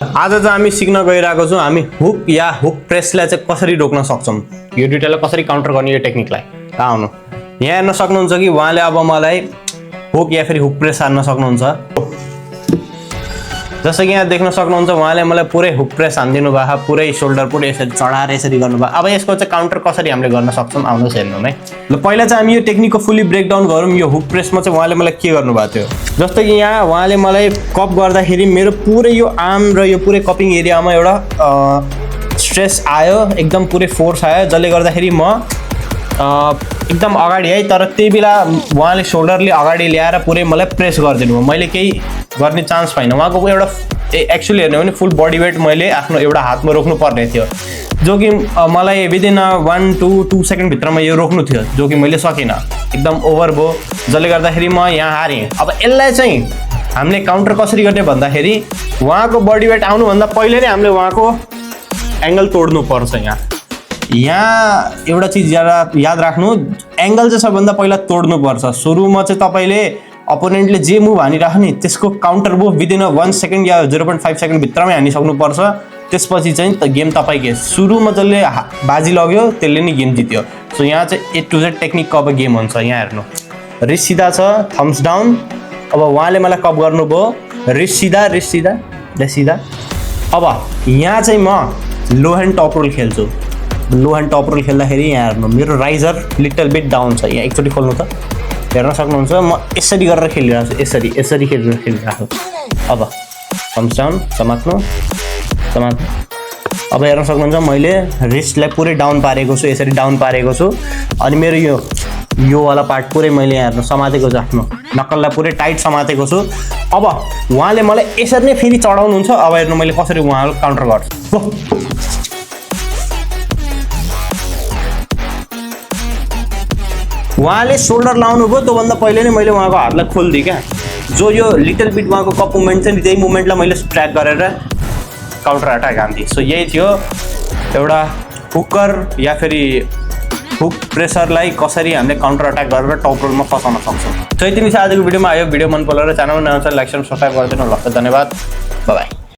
आज चाहिँ हामी सिक्न गइरहेको छौँ हामी हुक या हुक प्रेसलाई चाहिँ कसरी रोक्न सक्छौँ, यो दुईटालाई कसरी काउन्टर गर्ने यो टेक्निकलाई। कहाँ आउनु यहाँ हेर्न सक्नुहुन्छ कि उहाँले अब मलाई हुक या फेरि हुक प्रेस हान्न सक्नुहुन्छ। जस्तो कि यहाँ देख्न सक्नुहुन्छ उहाँले मलाई पुरै हुक प्रेस हानिदिनु भएको, पुरै सोल्डर पुरै यसरी चढाएर यसरी गर्नुभयो। अब यसको चाहिँ काउन्टर कसरी हामीले गर्न सक्छौँ आउनुहोस् हेर्नु है। ल पहिला चाहिँ हामी यो टेक्निकको फुल्ली ब्रेकडाउन गरौँ। यो हुक प्रेसमा चाहिँ उहाँले मलाई के गर्नुभएको थियो, जस्तो कि यहाँ उहाँले मलाई कप गर्दाखेरि मेरो पुरै यो आर्म र यो पुरै कपिङ एरियामा एउटा स्ट्रेस आयो, एकदम पुरै फोर्स आयो, जसले गर्दाखेरि म एकदम अगाडि है। तर त्यही बेला उहाँले सोल्डरले अगाडि ल्याएर पुरै मलाई प्रेस गरिदिनु भयो, मैले केही गर्ने चान्स पाइनँ। उहाँको एउटा एक्चुअली हेर्ने हो भने फुल बडी वेट मैले आफ्नो एउटा हातमा रोक्नु पर्ने थियो, जो कि मलाई विदिन 1 to 2 सेकेन्ड भित्रमा यो रोक्नु थियो, जो कि मैले सकिनँ, एकदम ओभर भयो, जसले गर्दाखेरि म यहाँ हारेँ। अब यसलाई चाहिँ हामीले काउन्टर कसरी गर्ने भन्दाखेरि उहाँको बडी वेट आउनुभन्दा पहिले नै हामीले उहाँको एङ्गल तोड्नु पर्छ। यहाँ एउटा चिज याद राख्नु, एङ्गल चाहिँ सबभन्दा पहिला तोड्नुपर्छ। सुरुमा चाहिँ तपाईँले अपोनेन्टले जे मुभ हानिराख्ने त्यसको काउन्टर मुभ विदिन 1 सेकेन्ड या 0.5 सेकेन्ड भित्रमै हानिसक्नुपर्छ। त्यसपछि चाहिँ गेम तपाईँकै। सुरुमा जसले बाजी लग्यो त्यसले नै गेम जित्यो। सो यहाँ चाहिँ A to Z टेक्निकको अब गेम हुन्छ। यहाँ हेर्नु, रिस्ट सिधा छ, थम्स डाउन। अब उहाँले मलाई कप गर्नुभयो, रिस्ट सिधा रिस्ट सिधा रिस्ट सिधा। अब यहाँ चाहिँ म लो ह्यान्ड टप रोल खेल्छु। लो ह्यान्ड टप रोल खेल्दाखेरि यहाँ हेर्नु मेरो राइजर लिटल बिट डाउन छ। यहाँ एकचोटि खोल्नु त हेर्न सक्नुहुन्छ, म यसरी गरेर खेलिरहेको छु, यसरी यसरी खेलिरहेको छु। अब थम्स डाउन समात्नु समात्नु। अब हेर्न सक्नुहुन्छ मैले रिस्टलाई पुरै डाउन पारेको छु, यसरी डाउन पारेको छु। अनि मेरो यो वाला पार्ट पुरै मैले यहाँ हेर्नु समातेको छु, आफ्नो नक्कललाई पुरै टाइट समातेको छु। अब उहाँले मलाई यसरी नै फेरि चढाउनुहुन्छ। अब हेर्नु मैले कसरी उहाँलाई काउन्टर गर्छु। उहाँले सोल्डर लाउनु भयो, त्योभन्दा पहिले नै मैले उहाँको हातलाई खोलिदिएँ क्या। जो यो लिटल बिट उहाँको कप मुभमेन्ट चाहिँ त्यही मुभमेन्टलाई मैले ट्र्याक गरेर काउन्टर अट्याक हान्थेँ। सो यही थियो एउटा हुकर या फेरि हुक प्रेसरलाई कसरी हामीले काउन्टर अट्याक गरेर टप रोलमा फसाउन सक्छौँ। सो यति नै आजको भिडियोमा आयो। भिडियो मन परेर च्यानलमा नयाँ छ लाइक र सब्सक्राइब गरिदिनु होला। धन्यवाद, बाई बाई।